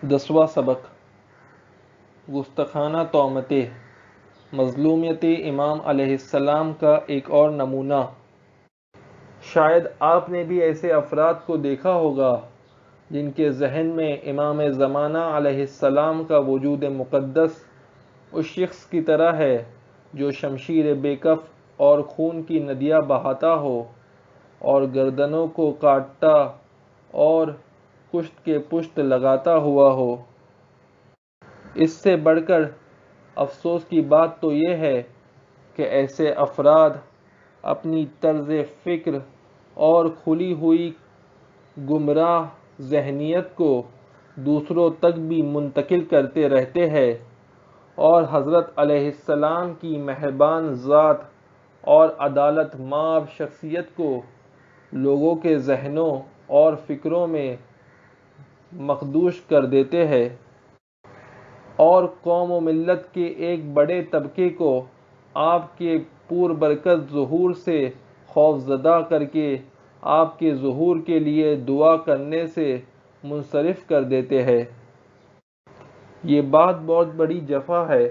10واں سبق: گستاخانہ تہمتیں، مظلومیت امام علیہ السلام کا ایک اور نمونہ۔ شاید آپ نے بھی ایسے افراد کو دیکھا ہوگا جن کے ذہن میں امام زمانہ علیہ السلام کا وجود مقدس اس شخص کی طرح ہے جو شمشیر بے کف اور خون کی ندیاں بہاتا ہو اور گردنوں کو کاٹتا اور پشت کے پشت لگاتا ہوا ہو۔ اس سے بڑھ کر افسوس کی بات تو یہ ہے کہ ایسے افراد اپنی طرز فکر اور کھلی ہوئی گمراہ ذہنیت کو دوسروں تک بھی منتقل کرتے رہتے ہیں اور حضرت علیہ السلام کی مہربان ذات اور عدالت مآب شخصیت کو لوگوں کے ذہنوں اور فکروں میں مخدوش کر دیتے ہیں اور قوم و ملت کے ایک بڑے طبقے کو آپ کے پر برکت ظہور سے خوف زدہ کر کے آپ کے ظہور کے لیے دعا کرنے سے منصرف کر دیتے ہیں۔ یہ بات بہت بڑی جفا ہے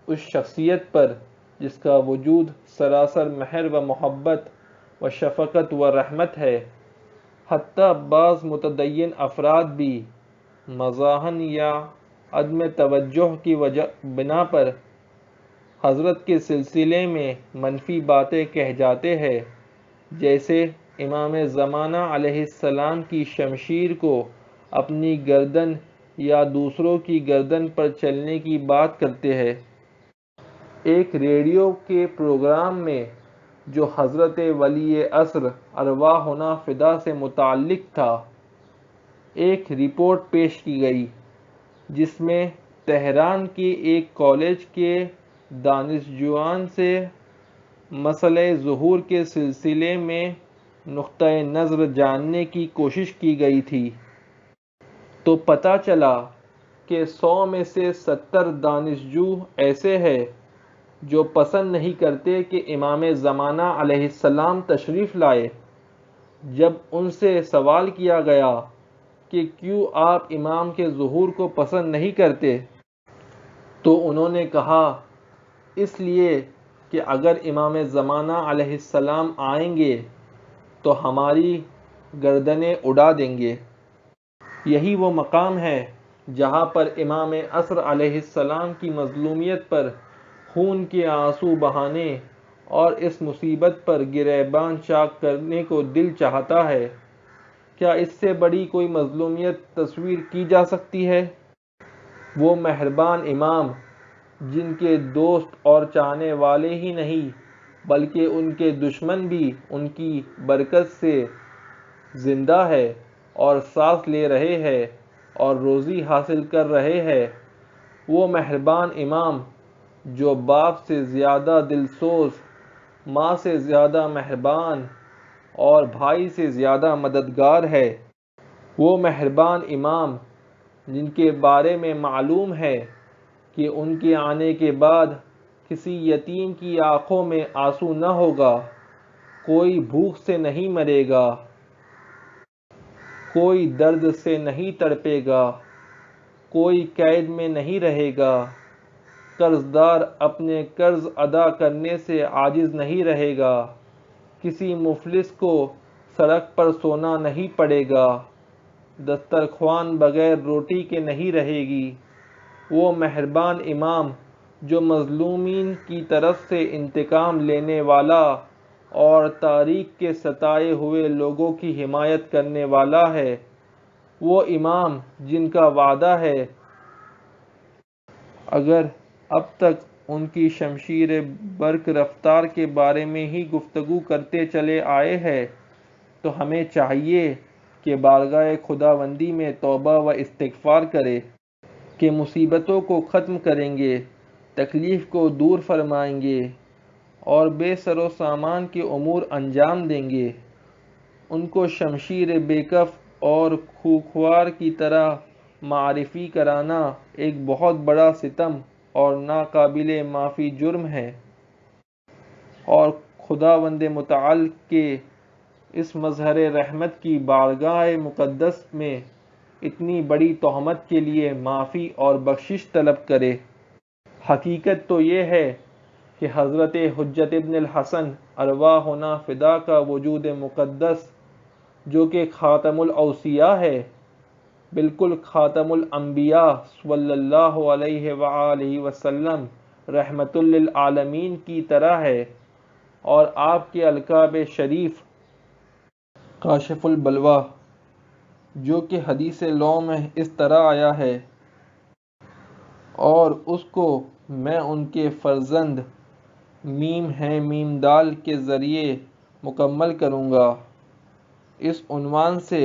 اس شخصیت پر جس کا وجود سراسر مہر و محبت و شفقت و رحمت ہے۔ حتیٰ بعض متدین افراد بھی مزاحاً یا عدم توجہ کی بنا پر حضرت کے سلسلے میں منفی باتیں کہہ جاتے ہیں، جیسے امام زمانہ علیہ السلام کی شمشیر کو اپنی گردن یا دوسروں کی گردن پر چلنے کی بات کرتے ہیں۔ ایک ریڈیو کے پروگرام میں جو حضرت ولی عصر ارواحنا فدا سے متعلق تھا، ایک رپورٹ پیش کی گئی جس میں تہران کے ایک کالج کے دانشجویان سے مسئلہ ظہور کے سلسلے میں نقطۂ نظر جاننے کی کوشش کی گئی تھی، تو پتہ چلا کہ 100 میں سے 70 دانشجو ایسے ہیں جو پسند نہیں کرتے کہ امام زمانہ علیہ السلام تشریف لائے۔ جب ان سے سوال کیا گیا کہ کیوں آپ امام کے ظہور کو پسند نہیں کرتے، تو انہوں نے کہا اس لیے کہ اگر امام زمانہ علیہ السلام آئیں گے تو ہماری گردنیں اڑا دیں گے۔ یہی وہ مقام ہے جہاں پر امام عصر علیہ السلام کی مظلومیت پر خون کے آنسو بہانے اور اس مصیبت پر گریباں چاک کرنے کو دل چاہتا ہے۔ کیا اس سے بڑی کوئی مظلومیت تصور کی جا سکتی ہے؟ وہ مہربان امام جن کے دوست اور چاہنے والے ہی نہیں بلکہ ان کے دشمن بھی ان کی برکت سے زندہ ہے اور سانس لے رہے ہیں اور روزی حاصل کر رہے ہیں، وہ مہربان امام جو باپ سے زیادہ دلسوز، ماں سے زیادہ مہربان اور بھائی سے زیادہ مددگار ہے، وہ مہربان امام جن کے بارے میں معلوم ہے کہ ان کے آنے کے بعد کسی یتیم کی آنکھوں میں آنسو نہ ہوگا، کوئی بھوک سے نہیں مرے گا، کوئی درد سے نہیں تڑپے گا، کوئی قید میں نہیں رہے گا، قرض دار اپنے قرض ادا کرنے سے عاجز نہیں رہے گا، کسی مفلس کو سڑک پر سونا نہیں پڑے گا، دسترخوان بغیر روٹی کے نہیں رہے گی۔ وہ مہربان امام جو مظلومین کی طرف سے انتقام لینے والا اور تاریخ کے ستائے ہوئے لوگوں کی حمایت کرنے والا ہے، وہ امام جن کا وعدہ ہے اگر اب تک ان کی شمشیر برق رفتار کے بارے میں ہی گفتگو کرتے چلے آئے ہیں تو ہمیں چاہیے کہ بارگاہ خداوندی میں توبہ و استغفار کریں کہ مصیبتوں کو ختم کریں گے، تکلیف کو دور فرمائیں گے اور بے سر و سامان کے امور انجام دیں گے۔ ان کو شمشیر بے کف اور کھوکھوار کی طرح معرفی کرانا ایک بہت بڑا ستم اور ناقابل معافی جرم ہے، اور خداوند متعال کے اس مظہر رحمت کی بارگاہ مقدس میں اتنی بڑی تہمت کے لیے معافی اور بخشش طلب کرے۔ حقیقت تو یہ ہے کہ حضرت حجت ابن الحسن ارواحنا فدا کا وجود مقدس، جو کہ خاتم الاوصیاء ہے، بالکل خاتم الانبیاء صلی اللہ علیہ وآلہ وسلم رحمت للعالمین کی طرح ہے، اور آپ کے القاب شریف کاشف البلویٰ، جو کہ حدیث لو میں اس طرح آیا ہے، اور اس کو میں ان کے فرزند میم ہے میم دال کے ذریعے مکمل کروں گا، اس عنوان سے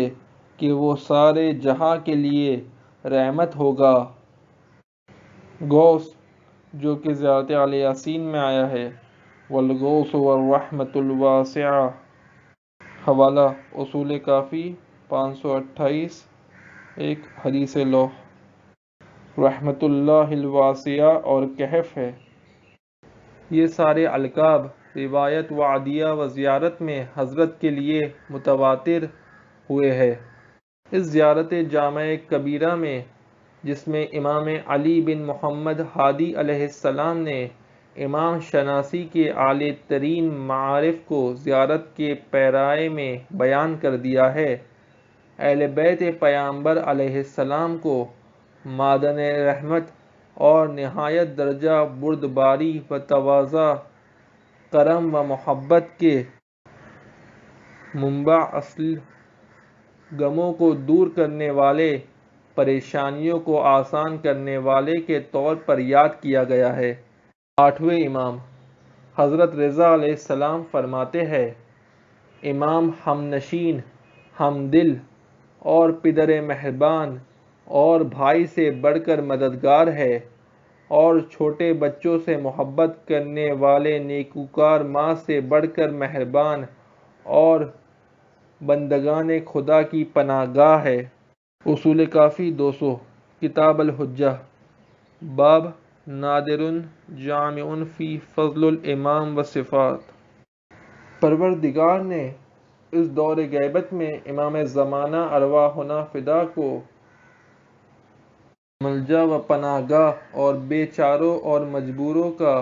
کہ وہ سارے جہاں کے لیے رحمت ہوگا۔ غوث، جو کہ زیارت اعلی یاسین میں آیا ہے، والغوث والرحمت الواسعہ، حوالہ اصول کافی 528، ایک حدیث لوح، رحمت اللہ الواسعہ اور کہف ہے۔ یہ سارے القاب روایت و عدیہ و زیارت میں حضرت کے لیے متواتر ہوئے ہیں۔ اس زیارت جامع کبیرہ میں، جس میں امام علی بن محمد ہادی علیہ السلام نے امام شناسی کے اعلی ترین معارف کو زیارت کے پیرائے میں بیان کر دیا ہے، اہل بیت پیغمبر علیہ السلام کو معدن رحمت اور نہایت درجہ بردباری و تواضع، کرم و محبت کے منبع، اصل غموں کو دور کرنے والے، پریشانیوں کو آسان کرنے والے کے طور پر یاد کیا گیا ہے۔ آٹھویں امام حضرت رضا علیہ السلام فرماتے ہیں: امام ہم نشین، ہم دل اور پدر مہربان اور بھائی سے بڑھ کر مددگار ہے، اور چھوٹے بچوں سے محبت کرنے والے نیکوکار ماں سے بڑھ کر مہربان اور بندگان خدا کی پناہ گاہ ہے۔ اصول کافی 200، کتاب الحجہ، باب نادر جامع فی فضل الامام و صفات۔ پروردگار نے اس دور غیبت میں امام زمانہ ارواحنا فدا کو ملجا و پناہ گاہ اور بے چاروں اور مجبوروں کا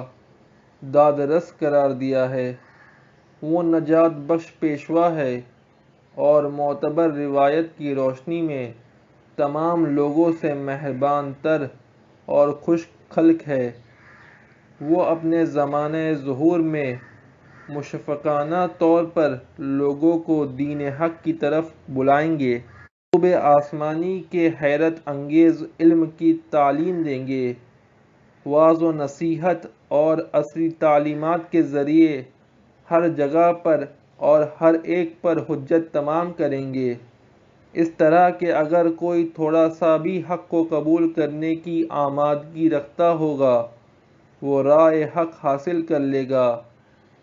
دادرس قرار دیا ہے۔ وہ نجات بخش پیشوا ہے، اور معتبر روایت کی روشنی میں تمام لوگوں سے مہربان تر اور خوش خلق ہے۔ وہ اپنے زمانہ ظہور میں مشفقانہ طور پر لوگوں کو دین حق کی طرف بلائیں گے، کتب آسمانی کے حیرت انگیز علم کی تعلیم دیں گے، وعظ و نصیحت اور عصری تعلیمات کے ذریعے ہر جگہ پر اور ہر ایک پر حجت تمام کریں گے، اس طرح کہ اگر کوئی تھوڑا سا بھی حق کو قبول کرنے کی آمادگی رکھتا ہوگا، وہ راہ حق حاصل کر لے گا۔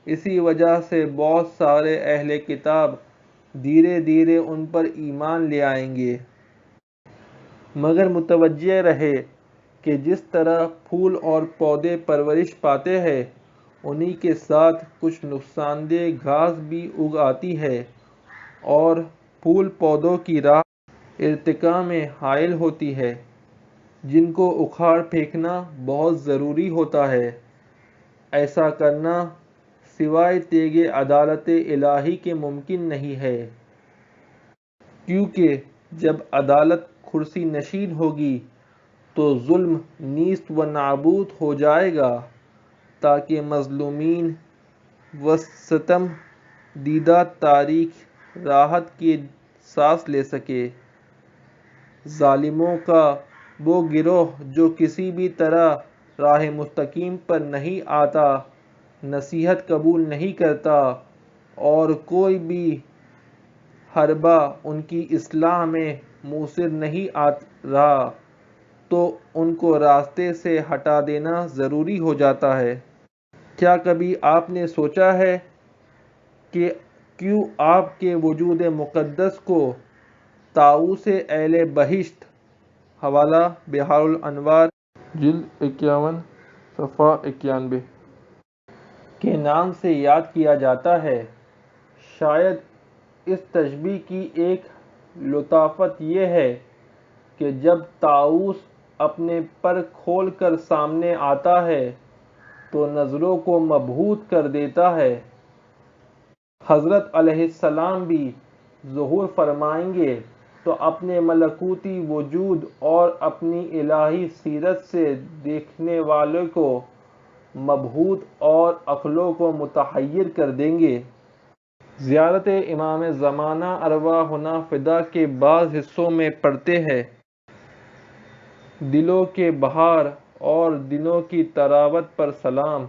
اسی وجہ سے بہت سارے اہل کتاب دھیرے دھیرے ان پر ایمان لے آئیں گے۔ مگر متوجہ رہے کہ جس طرح پھول اور پودے پرورش پاتے ہیں، انہی کے ساتھ کچھ نقصان دہ گھاس بھی اگ آتی ہے، اور پھول پودوں کی راہ ارتقاء میں حائل ہوتی ہے، جن کو اکھاڑ پھینکنا بہت ضروری ہوتا ہے۔ ایسا کرنا سوائے تیغ عدالت الہی کے ممکن نہیں ہے، کیونکہ جب عدالت کرسی نشین ہوگی تو ظلم نیست و نابود ہو جائے گا، تاکہ مظلومین و ستم دیدہ تاریخ راحت کی سانس لے سکے۔ ظالموں کا وہ گروہ جو کسی بھی طرح راہ مستقیم پر نہیں آتا، نصیحت قبول نہیں کرتا، اور کوئی بھی حربہ ان کی اصلاح میں مؤثر نہیں آ رہا، تو ان کو راستے سے ہٹا دینا ضروری ہو جاتا ہے۔ کیا کبھی آپ نے سوچا ہے کہ کیوں آپ کے وجود مقدس کو طاؤس اہل بہشت، حوالہ بحار الانوار، جلد 51، صفحہ 91 کے نام سے یاد کیا جاتا ہے؟ شاید اس تشبیہ کی ایک لطافت یہ ہے کہ جب طاؤس اپنے پر کھول کر سامنے آتا ہے تو نظروں کو مبہوت کر دیتا ہے۔ حضرت علیہ السلام بھی ظہور فرمائیں گے تو اپنے ملکوتی وجود اور اپنی الہی سیرت سے دیکھنے والے کو مبہوت اور عقلوں کو متحیر کر دیں گے۔ زیارت امام زمانہ ارواحنا فدا کے بعض حصوں میں پڑھتے ہیں: دلوں کے بہار اور دنوں کی طراوت پر سلام۔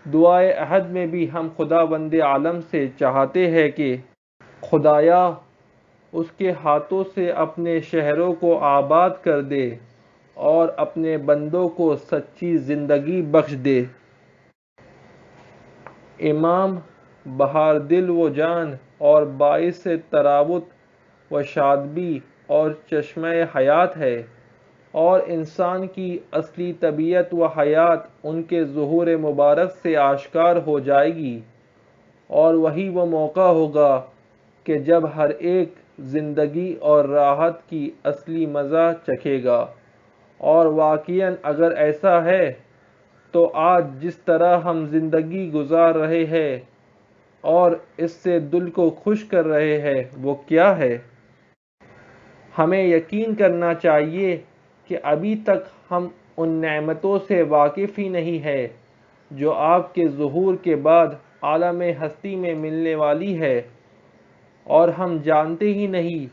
دعائے عہد میں بھی ہم خداوند عالم سے چاہتے ہیں کہ خدایا اس کے ہاتھوں سے اپنے شہروں کو آباد کر دے اور اپنے بندوں کو سچی زندگی بخش دے۔ امام بہار دل و جان اور باعث طراوت و شادبی اور چشمہ حیات ہے، اور انسان کی اصلی طبیعت و حیات ان کے ظہور مبارک سے آشکار ہو جائے گی، اور وہی وہ موقع ہوگا کہ جب ہر ایک زندگی اور راحت کی اصلی مزہ چکھے گا۔ اور واقعاً اگر ایسا ہے تو آج جس طرح ہم زندگی گزار رہے ہیں اور اس سے دل کو خوش کر رہے ہیں وہ کیا ہے؟ ہمیں یقین کرنا چاہیے کہ ابھی تک ہم ان نعمتوں سے واقف ہی نہیں ہیں جو آپ کے ظہور کے بعد عالم ہستی میں ملنے والی ہے، اور ہم جانتے ہی نہیں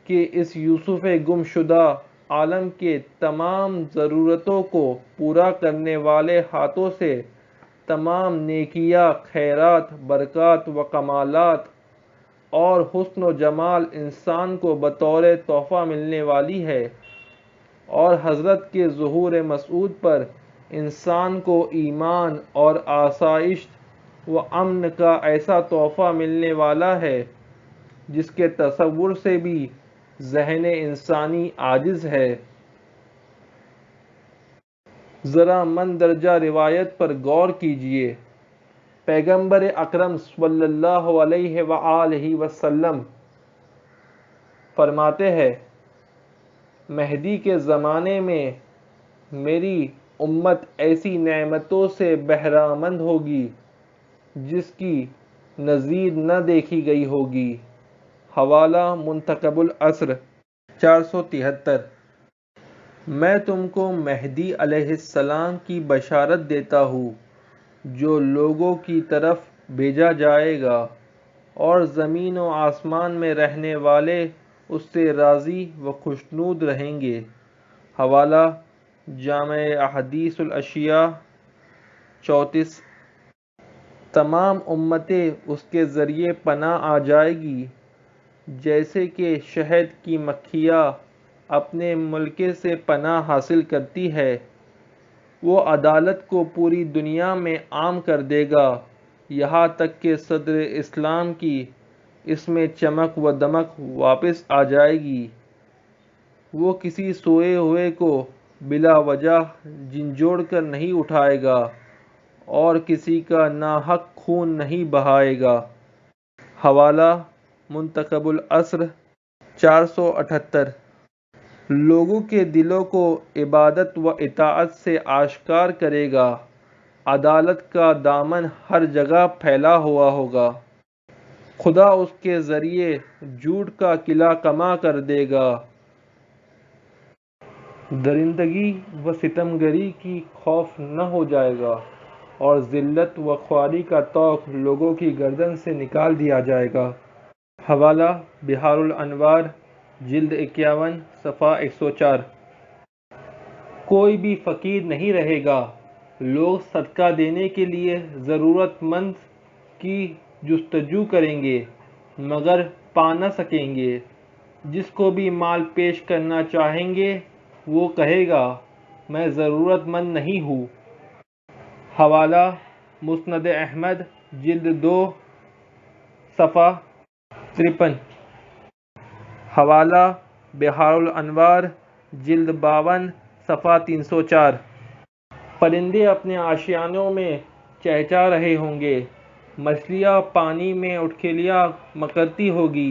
کہ اس یوسف گم شدہ عالم کے تمام ضرورتوں کو پورا کرنے والے ہاتھوں سے تمام نیکیاں، خیرات، برکات و کمالات اور حسن و جمال انسان کو بطور تحفہ ملنے والی ہے، اور حضرت کے ظہور مسعود پر انسان کو ایمان اور آسائش و امن کا ایسا تحفہ ملنے والا ہے جس کے تصور سے بھی ذہن انسانی عاجز ہے۔ ذرا مندرجہ روایت پر غور کیجیے۔ پیغمبر اکرم صلی اللہ علیہ وآلہ وسلم فرماتے ہیں: مہدی کے زمانے میں میری امت ایسی نعمتوں سے بہرہ مند ہوگی جس کی نظیر نہ دیکھی گئی ہوگی۔ حوالہ منتخب العصر 473۔ میں تم کو مہدی علیہ السلام کی بشارت دیتا ہوں جو لوگوں کی طرف بھیجا جائے گا، اور زمین و آسمان میں رہنے والے اس سے راضی و خوشنود رہیں گے۔ حوالہ جامع احادیث الاشیاء 34۔ تمام امتیں اس کے ذریعے پناہ آ جائے گی، جیسے کہ شہد کی مکھیاں اپنے ملکے سے پناہ حاصل کرتی ہے۔ وہ عدالت کو پوری دنیا میں عام کر دے گا، یہاں تک کہ صدر اسلام کی اس میں چمک و دمک واپس آ جائے گی۔ وہ کسی سوئے ہوئے کو بلا وجہ جھنجھوڑ کر نہیں اٹھائے گا اور کسی کا ناحق خون نہیں بہائے گا۔ حوالہ منتخب العصر 478۔ لوگوں کے دلوں کو عبادت و اطاعت سے آشکار کرے گا، عدالت کا دامن ہر جگہ پھیلا ہوا ہوگا، خدا اس کے ذریعے جھوٹ کا قلعہ کما کر دے گا، درندگی و ستمگری کی خوف نہ ہو جائے گا، اور ذلت و خواری کا طوق لوگوں کی گردن سے نکال دیا جائے گا۔ حوالہ بحار الانوار جلد 51 صفحہ 104۔ کوئی بھی فقیر نہیں رہے گا، لوگ صدقہ دینے کے لیے ضرورت مند کی جستجو کریں گے مگر پا نہ سکیں گے۔ جس کو بھی مال پیش کرنا چاہیں گے وہ کہے گا میں ضرورت مند نہیں ہوں۔ حوالہ مسند احمد جلد 2 صفحہ 53۔ حوالہ بحار الانوار جلد 52 صفحہ 304۔ پرندے اپنے آشیانوں میں چہچہا رہے ہوں گے، مچھلیاں پانی میں اٹھکیلیاں مکرتی ہوں گی،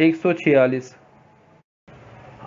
146।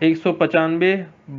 195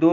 2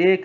1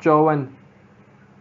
54।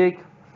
1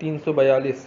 342।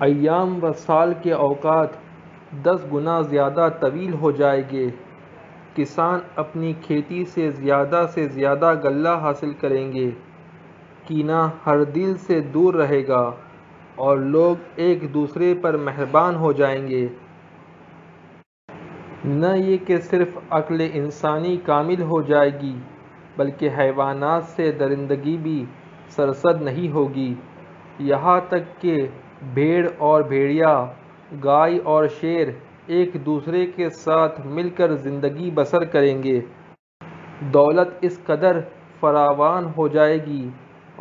ایام و سال کے اوقات 10 گنا زیادہ طویل ہو جائیں گے۔ کسان اپنی کھیتی سے زیادہ غلہ حاصل کریں گے۔ کینہ ہر دل سے دور رہے گا اور لوگ ایک دوسرے پر مہربان ہو جائیں گے۔ نہ یہ کہ صرف عقل انسانی کامل ہو جائے گی بلکہ حیوانات سے درندگی بھی سرزد نہیں ہوگی، یہاں تک کہ بھیڑ اور بھیڑیا، گائے اور شیر ایک دوسرے کے ساتھ مل کر زندگی بسر کریں گے۔ دولت اس قدر فراوان ہو جائے گی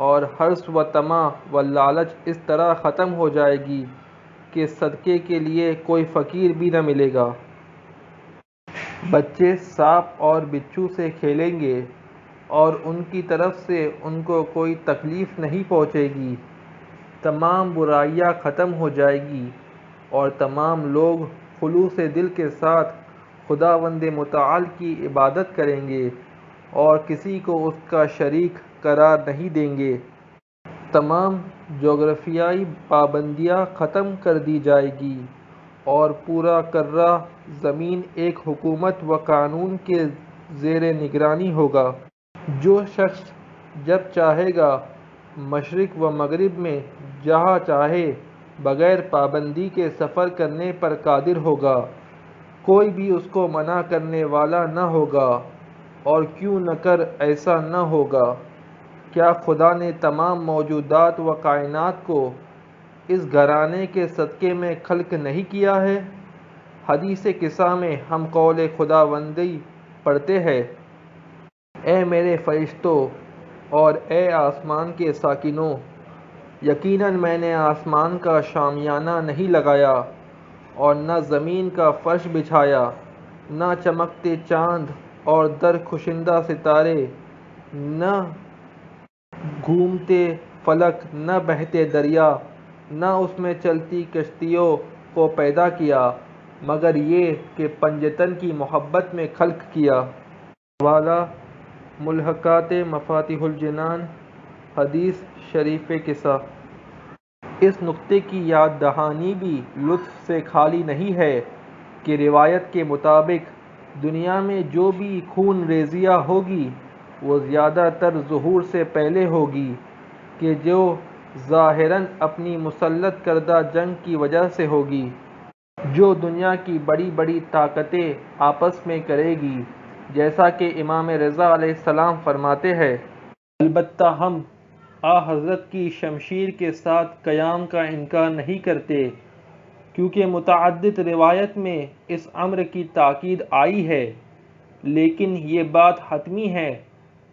اور حرص و طمع و لالچ اس طرح ختم ہو جائے گی کہ صدقے کے لیے کوئی فقیر بھی نہ ملے گا۔ بچے سانپ اور بچھو سے کھیلیں گے اور ان کی طرف سے ان کو کوئی تکلیف نہیں پہنچے گی۔ تمام برائیاں ختم ہو جائیں گی اور تمام لوگ خلوص دل کے ساتھ خداوند متعال کی عبادت کریں گے اور کسی کو اس کا شریک قرار نہیں دیں گے۔ تمام جغرافیائی پابندیاں ختم کر دی جائیں گی اور پورا کرہ زمین ایک حکومت و قانون کے زیر نگرانی ہوگا۔ جو شخص جب چاہے گا مشرق و مغرب میں جہاں چاہے بغیر پابندی کے سفر کرنے پر قادر ہوگا، کوئی بھی اس کو منع کرنے والا نہ ہوگا، اور کیوں نہ کر ایسا نہ ہوگا؟ کیا خدا نے تمام موجودات و کائنات کو اس گھرانے کے صدقے میں خلق نہیں کیا ہے؟ حدیث قصہ میں ہم قول خداوندی پڑھتے ہیں: اے میرے فرشتوں اور اے آسمان کے ساکنوں، یقیناً میں نے آسمان کا شامیانہ نہیں لگایا اور نہ زمین کا فرش بچھایا، نہ چمکتے چاند اور درخشندہ ستارے، نہ گھومتے فلک، نہ بہتے دریا، نہ اس میں چلتی کشتیوں کو پیدا کیا، مگر یہ کہ پنجتن کی محبت میں خلق کیا۔ حوالہ: ملحقات مفاتیح الجنان، حدیث شریف قصہ۔ اس نکتے کی یاد دہانی بھی لطف سے خالی نہیں ہے کہ روایت کے مطابق دنیا میں جو بھی خون ریزیاں ہوگی وہ زیادہ تر ظہور سے پہلے ہوگی کہ جو ظاہراً اپنی مسلط کردہ جنگ کی وجہ سے ہوگی جو دنیا کی بڑی بڑی طاقتیں آپس میں کرے گی، جیسا کہ امام رضا علیہ السلام فرماتے ہیں۔ البتہ ہم حضرت کی شمشیر کے ساتھ قیام کا انکار نہیں کرتے، کیونکہ متعدد روایات میں اس امر کی تاکید آئی ہے، لیکن یہ بات حتمی ہے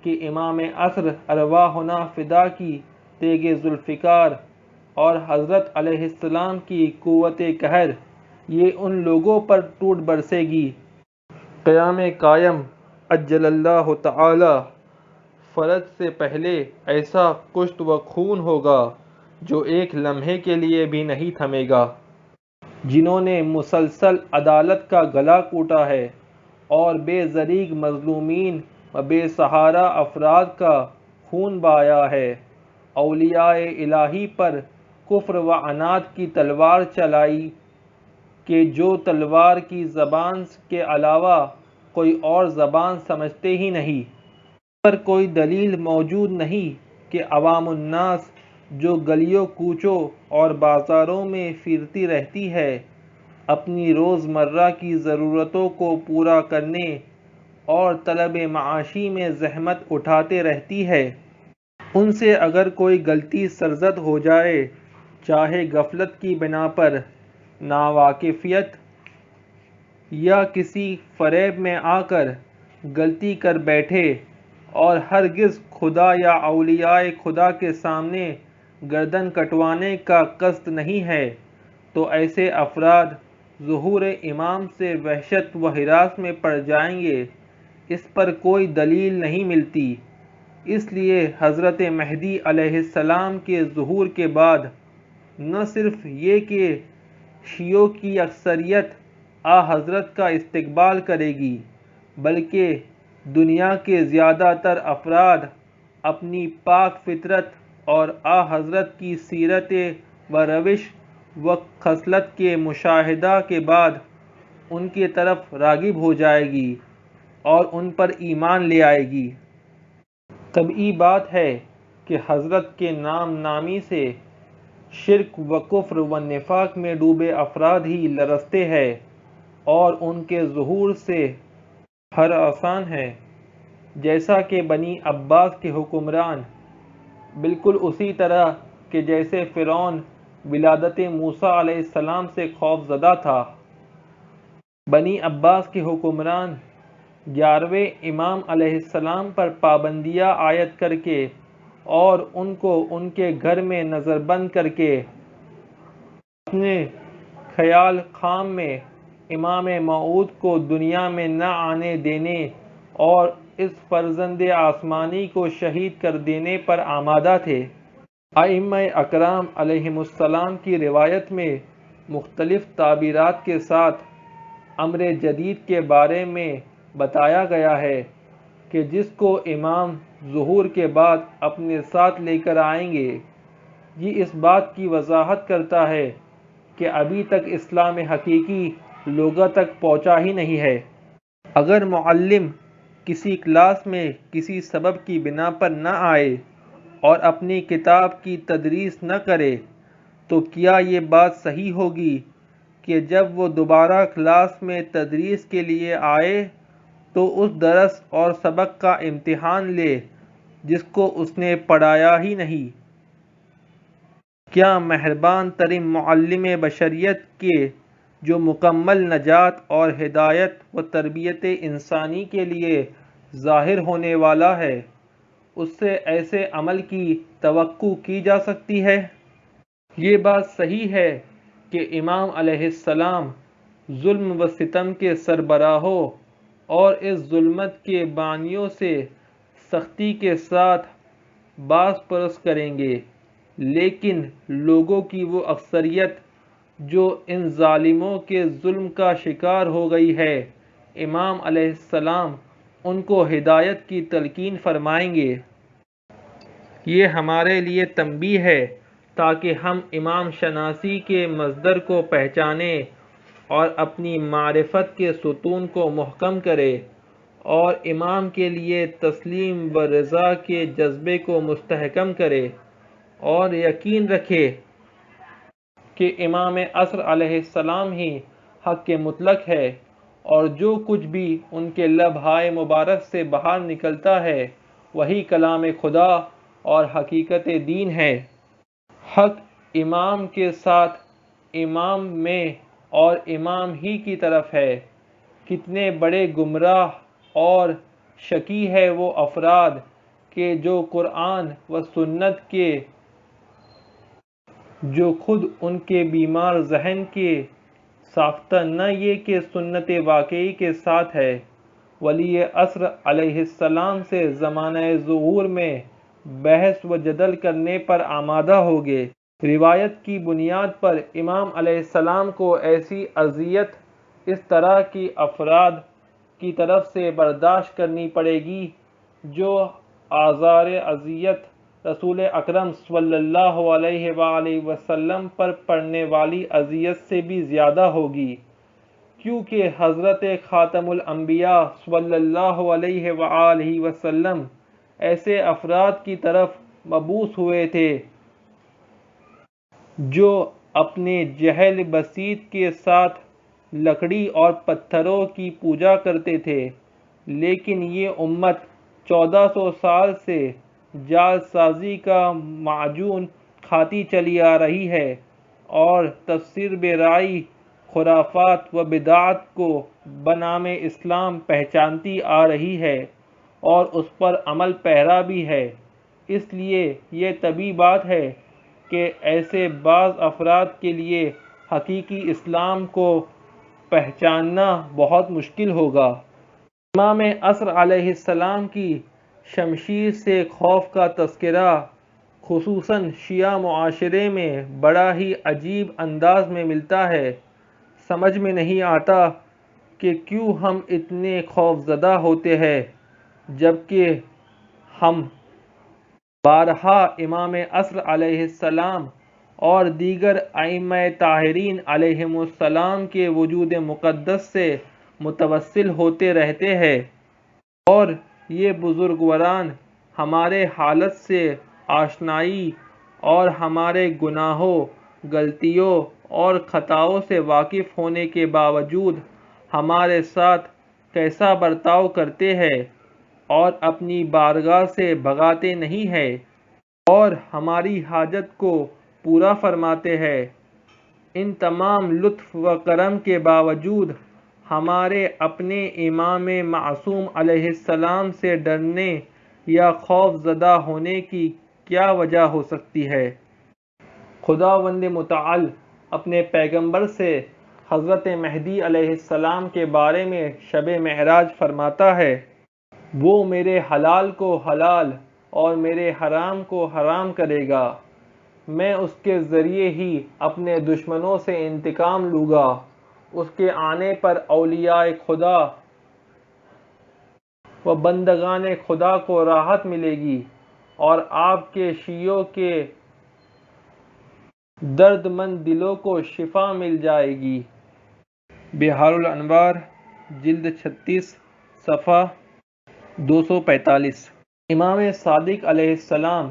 کہ امام عصر ارواحنا فدا کی تیغ ذوالفقار اور حضرت علیہ السلام کی قوت قہر یہ ان لوگوں پر ٹوٹ برسے گی۔ قیام قائم عجل اللہ تعالی فرج سے پہلے ایسا کشت و خون ہوگا جو ایک لمحے کے لیے بھی نہیں تھمے گا۔ جنہوں نے مسلسل عدالت کا گلا گھونٹا ہے اور بے دریغ مظلومین و بے سہارا افراد کا خون بہایا ہے، اولیاء الہی پر کفر و عناد کی تلوار چلائی کہ جو تلوار کی زبان کے علاوہ کوئی اور زبان سمجھتے ہی نہیں۔ اس پر کوئی دلیل موجود نہیں کہ عوام الناس جو گلیوں کوچوں اور بازاروں میں پھرتی رہتی ہے، اپنی روزمرہ کی ضرورتوں کو پورا کرنے اور طلب معاشی میں زحمت اٹھاتے رہتی ہے، ان سے اگر کوئی غلطی سرزد ہو جائے، چاہے غفلت کی بنا پر، ناواقفیت یا کسی فریب میں آ کر غلطی کر بیٹھے اور ہرگز خدا یا اولیاء خدا کے سامنے گردن کٹوانے کا قصد نہیں ہے، تو ایسے افراد ظہور امام سے وحشت و ہراس میں پڑ جائیں گے۔ اس پر کوئی دلیل نہیں ملتی۔ اس لیے حضرت مہدی علیہ السلام کے ظہور کے بعد نہ صرف یہ کہ شیعوں کی اکثریت حضرت کا استقبال کرے گی، بلکہ دنیا کے زیادہ تر افراد اپنی پاک فطرت اور حضرت کی سیرت و روش و خصلت کے مشاہدہ کے بعد ان کی طرف راغب ہو جائے گی اور ان پر ایمان لے آئے گی۔ طبعی بات ہے کہ حضرت کے نام نامی سے شرک و کفر و نفاق میں ڈوبے افراد ہی لرزتے ہیں اور ان کے ظہور سے ہر آسان ہے، جیسا کہ بنی عباس کے حکمران، بالکل اسی طرح کہ جیسے فرعون ولادت موسیٰ علیہ السلام سے خوف زدہ تھا۔ بنی عباس کے حکمران 11ویں امام علیہ السلام پر پابندیاں عائد کر کے اور ان کو ان کے گھر میں نظر بند کر کے اپنے خیال خام میں امام موعود کو دنیا میں نہ آنے دینے اور اس فرزند آسمانی کو شہید کر دینے پر آمادہ تھے۔ ائمہ اکرام علیہم السلام کی روایت میں مختلف تعبیرات کے ساتھ امر جدید کے بارے میں بتایا گیا ہے کہ جس کو امام ظہور کے بعد اپنے ساتھ لے کر آئیں گے۔ یہ اس بات کی وضاحت کرتا ہے کہ ابھی تک اسلام حقیقی لوگوں تک پہنچا ہی نہیں ہے۔ اگر معلم کسی کلاس میں کسی سبب کی بنا پر نہ آئے اور اپنی کتاب کی تدریس نہ کرے تو کیا یہ بات صحیح ہوگی کہ جب وہ دوبارہ کلاس میں تدریس کے لیے آئے تو اس درس اور سبق کا امتحان لے جس کو اس نے پڑھایا ہی نہیں؟ کیا مہربان ترین معلم بشریت کے جو مکمل نجات اور ہدایت و تربیت انسانی کے لیے ظاہر ہونے والا ہے، اس سے ایسے عمل کی توقع کی جا سکتی ہے؟ یہ بات صحیح ہے کہ امام علیہ السلام ظلم و ستم کے سربراہوں اور اس ظلمت کے بانیوں سے سختی کے ساتھ باز پرس کریں گے، لیکن لوگوں کی وہ اکثریت جو ان ظالموں کے ظلم کا شکار ہو گئی ہے، امام علیہ السلام ان کو ہدایت کی تلقین فرمائیں گے۔ یہ ہمارے لیے تنبیہ ہے تاکہ ہم امام شناسی کے مصدر کو پہچانیں اور اپنی معرفت کے ستون کو محکم کریں اور امام کے لیے تسلیم و رضا کے جذبے کو مستحکم کریں اور یقین رکھیں کہ امام عصر علیہ السلام ہی حق مطلق ہے اور جو کچھ بھی ان کے لبہائے مبارک سے باہر نکلتا ہے وہی کلام خدا اور حقیقت دین ہے۔ حق امام کے ساتھ امام میں اور امام ہی کی طرف ہے۔ کتنے بڑے گمراہ اور شقی ہے وہ افراد کہ جو قرآن و سنت کے جو خود ان کے بیمار ذہن کے ساختہ نہ یہ کہ سنت واقعی کے ساتھ ہے، ولی عصر علیہ السلام سے زمانہ ظہور میں بحث و جدل کرنے پر آمادہ ہوگے۔ روایت کی بنیاد پر امام علیہ السلام کو ایسی اذیت اس طرح کی افراد کی طرف سے برداشت کرنی پڑے گی جو آزار اذیت رسول اکرم صلی اللہ علیہ وآلہ وسلم پر پڑنے والی اذیت سے بھی زیادہ ہوگی، کیونکہ حضرت خاتم الانبیاء صلی اللہ علیہ وآلہ وسلم ایسے افراد کی طرف مبعوث ہوئے تھے جو اپنے جہل بسیط کے ساتھ لکڑی اور پتھروں کی پوجا کرتے تھے، لیکن یہ امت 1400 سال سے جال سازی کا معجون کھاتی چلی آ رہی ہے اور تفسیر بے رائے خرافات و بدعات کو بنام اسلام پہچانتی آ رہی ہے اور اس پر عمل پیرا بھی ہے۔ اس لیے یہ طبیعی بات ہے کہ ایسے بعض افراد کے لیے حقیقی اسلام کو پہچاننا بہت مشکل ہوگا۔ امام عصر علیہ السلام کی شمشیر سے خوف کا تذکرہ خصوصاً شیعہ معاشرے میں بڑا ہی عجیب انداز میں ملتا ہے۔ سمجھ میں نہیں آتا کہ کیوں ہم اتنے خوف زدہ ہوتے ہیں جبکہ ہم بارہا امام عصر علیہ السلام اور دیگر ائمہ طاہرین علیہم السلام کے وجود مقدس سے متوسل ہوتے رہتے ہیں، اور یہ بزرگواران ہمارے حالت سے آشنائی اور ہمارے گناہوں، غلطیوں اور خطاؤں سے واقف ہونے کے باوجود ہمارے ساتھ کیسا برتاؤ کرتے ہیں اور اپنی بارگاہ سے بھگاتے نہیں ہیں اور ہماری حاجت کو پورا فرماتے ہیں۔ ان تمام لطف و کرم کے باوجود ہمارے اپنے امام معصوم علیہ السلام سے ڈرنے یا خوف زدہ ہونے کی کیا وجہ ہو سکتی ہے؟ خداوند متعال اپنے پیغمبر سے حضرت مہدی علیہ السلام کے بارے میں شب معراج فرماتا ہے، وہ میرے حلال کو حلال اور میرے حرام کو حرام کرے گا، میں اس کے ذریعے ہی اپنے دشمنوں سے انتقام لوں گا۔ اس کے آنے پر اولیاء خدا و بندگان خدا کو راحت ملے گی اور آپ کے شیعوں کے درد مند دلوں کو شفا مل جائے گی۔ بحار الانوار جلد 36 صفحہ 245۔ امام صادق علیہ السلام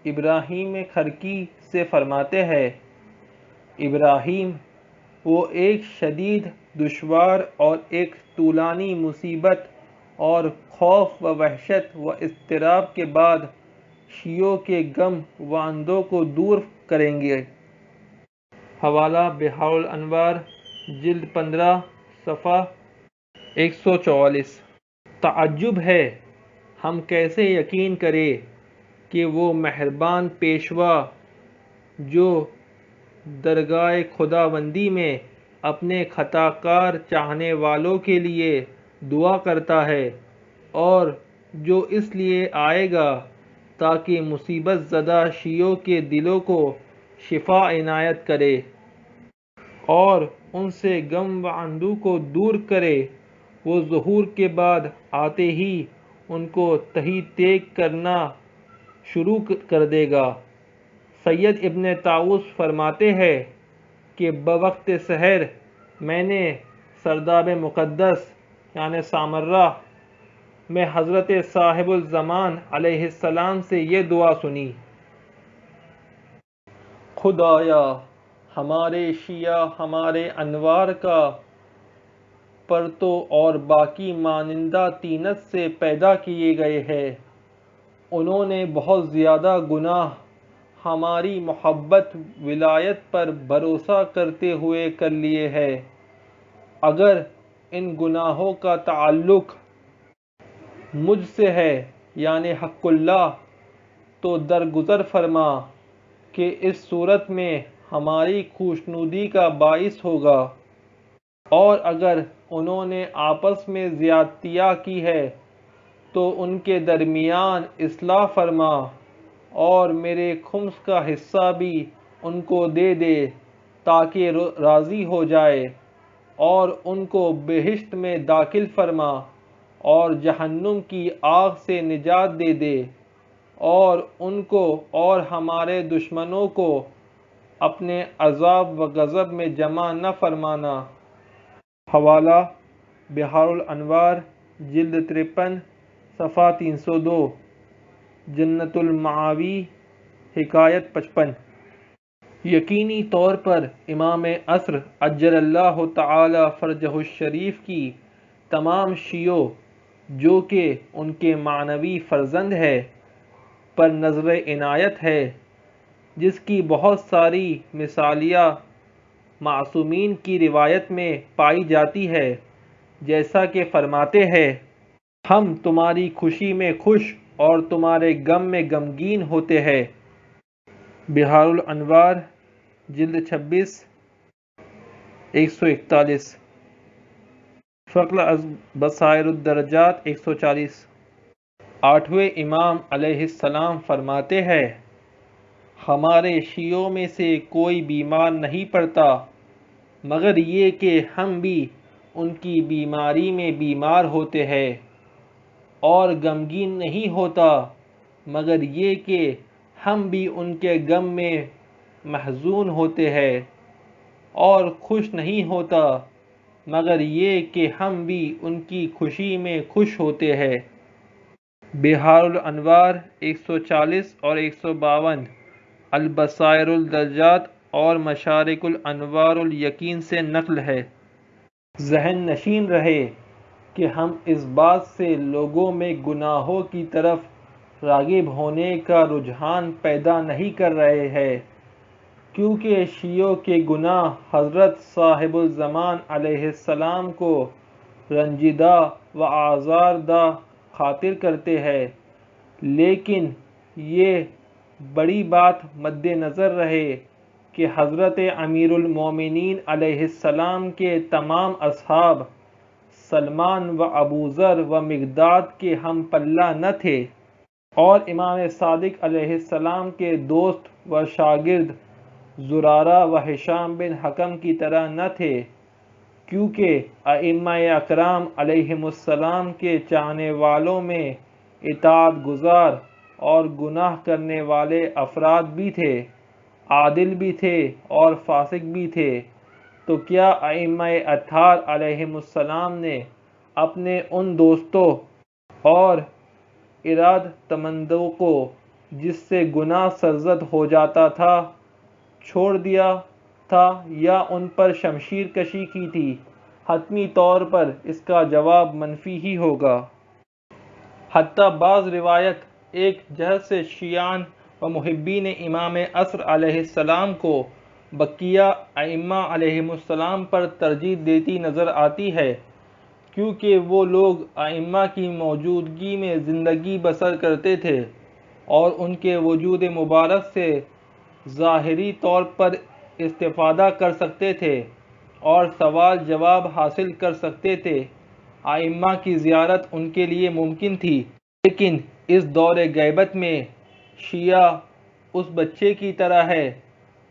ابراہیم کھرکی سے فرماتے ہیں، ابراہیم وہ ایک شدید دشوار اور ایک طولانی مصیبت اور خوف و وحشت و اضطراب کے بعد شیعوں کے غم و اندوہ کو دور کریں گے۔ حوالہ بحار الانوار جلد 15 صفحہ 144۔ تعجب ہے، ہم کیسے یقین کریں کہ وہ مہربان پیشوا جو درگاہ خداوندی میں اپنے خطا کار چاہنے والوں کے لیے دعا کرتا ہے اور جو اس لیے آئے گا تاکہ مصیبت زدہ شیعوں کے دلوں کو شفا عنایت کرے اور ان سے غم و اندوہ کو دور کرے، وہ ظہور کے بعد آتے ہی ان کو تہی تیگ کرنا شروع کر دے گا۔ سید ابن طاووس فرماتے ہیں کہ بوقت سحر میں نے سرداب مقدس یعنی سامرہ میں حضرت صاحب الزمان علیہ السلام سے یہ دعا سنی، خدایا ہمارے شیعہ ہمارے انوار کا پرتو اور باقی مانندہ طینت سے پیدا کیے گئے ہیں، انہوں نے بہت زیادہ گناہ ہماری محبت ولایت پر بھروسہ کرتے ہوئے کر لیے ہیں، اگر ان گناہوں کا تعلق مجھ سے ہے یعنی حق اللہ تو درگزر فرما کہ اس صورت میں ہماری خوشنودی کا باعث ہوگا، اور اگر انہوں نے آپس میں زیادتیاں کی ہے تو ان کے درمیان اصلاح فرما اور میرے خمس کا حصہ بھی ان کو دے دے تاکہ راضی ہو جائے، اور ان کو بہشت میں داخل فرما اور جہنم کی آگ سے نجات دے دے، اور ان کو اور ہمارے دشمنوں کو اپنے عذاب و غضب میں جمع نہ فرمانا۔ حوالہ بحار الانوار جلد 53 صفحہ 302۔ جنت المعاوی حکایت 55۔ یقینی طور پر امام عصر عجل اللہ تعالی فرجہ الشریف کی تمام شیعوں جو کہ ان کے معنوی فرزند ہے پر نظر عنایت ہے، جس کی بہت ساری مثالیہ معصومین کی روایت میں پائی جاتی ہے، جیسا کہ فرماتے ہیں، ہم تمہاری خوشی میں خوش اور تمہارے غم میں غمگین ہوتے ہیں۔ بحار الانوار جلد 26 141۔ فقل از بصائر الدرجات 140۔ آٹھویں امام علیہ السلام فرماتے ہیں، ہمارے شیعوں میں سے کوئی بیمار نہیں پڑتا مگر یہ کہ ہم بھی ان کی بیماری میں بیمار ہوتے ہیں، اور غمگین نہیں ہوتا مگر یہ کہ ہم بھی ان کے غم میں محزون ہوتے ہیں اور خوش نہیں ہوتا مگر یہ کہ ہم بھی ان کی خوشی میں خوش ہوتے ہیں۔ بحار الانوار 140 اور 152، البصائر الدرجات اور مشارق الانوار الیقین سے نقل ہے۔ ذہن نشین رہے کہ ہم اس بات سے لوگوں میں گناہوں کی طرف راغب ہونے کا رجحان پیدا نہیں کر رہے ہیں، کیونکہ شیعوں کے گناہ حضرت صاحب الزمان علیہ السلام کو رنجیدہ و آزاردہ خاطر کرتے ہیں، لیکن یہ بڑی بات مد نظر رہے کہ حضرت امیر المومنین علیہ السلام کے تمام اصحاب سلمان و ابوذر و مقداد کے ہم پلہ نہ تھے، اور امام صادق علیہ السلام کے دوست و شاگرد زرارہ و ہشام بن حکم کی طرح نہ تھے، کیونکہ ائمہ اکرام علیہم السلام کے چاہنے والوں میں اطاعت گزار اور گناہ کرنے والے افراد بھی تھے، عادل بھی تھے اور فاسق بھی تھے۔ تو کیا ائمہ اطہار علیہم السلام نے اپنے ان دوستوں اور ارادت مندوں کو جس سے گناہ سرزد ہو جاتا تھا چھوڑ دیا تھا یا ان پر شمشیر کشی کی تھی؟ حتمی طور پر اس کا جواب منفی ہی ہوگا۔ حتیٰ بعض روایت ایک جہت سے شیعان و محبین امام عصر علیہ السلام کو بقیہ ائمہ علیہم السلام پر ترجیح دیتی نظر آتی ہے، کیونکہ وہ لوگ ائمہ کی موجودگی میں زندگی بسر کرتے تھے اور ان کے وجود مبارک سے ظاہری طور پر استفادہ کر سکتے تھے اور سوال جواب حاصل کر سکتے تھے۔ ائمہ کی زیارت ان کے لیے ممکن تھی، لیکن اس دور غیبت میں شیعہ اس بچے کی طرح ہے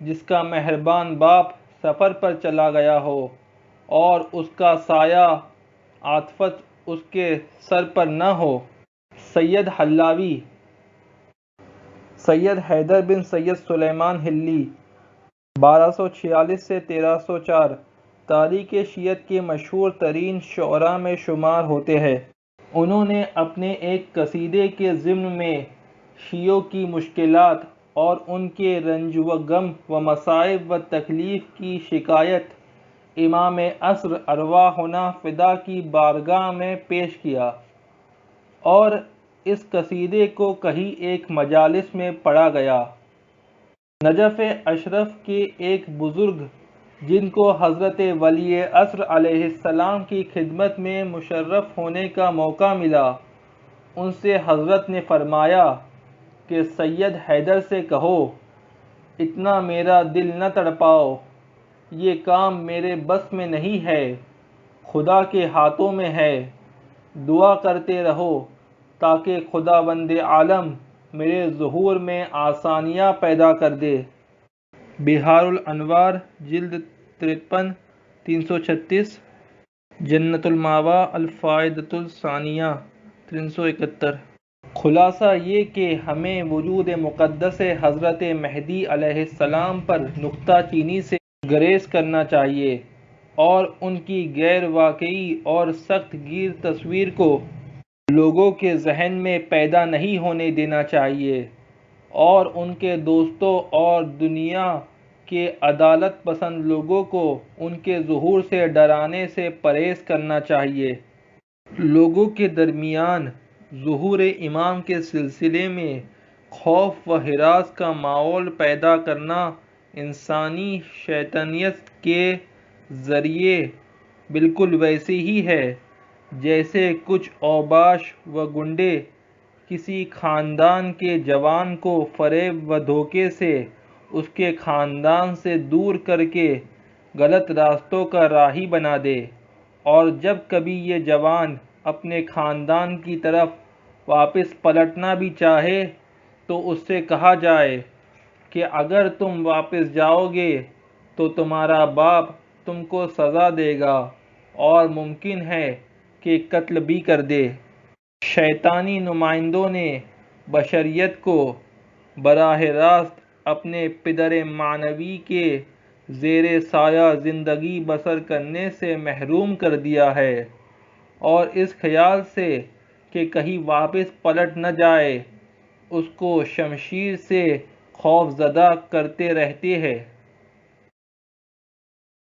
جس کا مہربان باپ سفر پر چلا گیا ہو اور اس کا سایہ عاطفت اس کے سر پر نہ ہو۔ سید حلاوی، سید حیدر بن سید سلیمان حلی 1246 سے 1304 تاریخ شیعت کے مشہور ترین شعراء میں شمار ہوتے ہیں۔ انہوں نے اپنے ایک قصیدے کے ضمن میں شیعوں کی مشکلات اور ان کے رنج و غم و مصائب و تکلیف کی شکایت امام عصر ارواحنا فدا کی بارگاہ میں پیش کیا، اور اس قصیدے کو کہیں ایک مجالس میں پڑھا گیا۔ نجف اشرف کے ایک بزرگ جن کو حضرت ولی عصر علیہ السلام کی خدمت میں مشرف ہونے کا موقع ملا، ان سے حضرت نے فرمایا کہ سید حیدر سے کہو اتنا میرا دل نہ تڑپاؤ، یہ کام میرے بس میں نہیں ہے، خدا کے ہاتھوں میں ہے۔ دعا کرتے رہو تاکہ خداوند عالم میرے ظہور میں آسانیاں پیدا کر دے۔ بحار الانوار جلد 53 336، جنت المأویٰ الفائدۃ الثانیہ 371۔ خلاصہ یہ کہ ہمیں وجود مقدس حضرت مہدی علیہ السلام پر نکتہ چینی سے گریز کرنا چاہیے اور ان کی غیر واقعی اور سخت گیر تصویر کو لوگوں کے ذہن میں پیدا نہیں ہونے دینا چاہیے، اور ان کے دوستوں اور دنیا کے عدالت پسند لوگوں کو ان کے ظہور سے ڈرانے سے پرہیز کرنا چاہیے۔ لوگوں کے درمیان ظہور امام کے سلسلے میں خوف و ہراس کا ماحول پیدا کرنا انسانی شیطانیت کے ذریعے بالکل ویسے ہی ہے جیسے کچھ اوباش و گنڈے کسی خاندان کے جوان کو فریب و دھوکے سے اس کے خاندان سے دور کر کے غلط راستوں کا راہی بنا دے، اور جب کبھی یہ جوان اپنے خاندان کی طرف واپس پلٹنا بھی چاہے تو اس سے کہا جائے کہ اگر تم واپس جاؤ گے تو تمہارا باپ تم کو سزا دے گا اور ممکن ہے کہ قتل بھی کر دے۔ شیطانی نمائندوں نے بشریت کو براہ راست اپنے پدر معنوی کے زیر سایہ زندگی بسر کرنے سے محروم کر دیا ہے، اور اس خیال سے کہ کہیں واپس پلٹ نہ جائے اس کو شمشیر سے خوف زدہ کرتے رہتے ہیں۔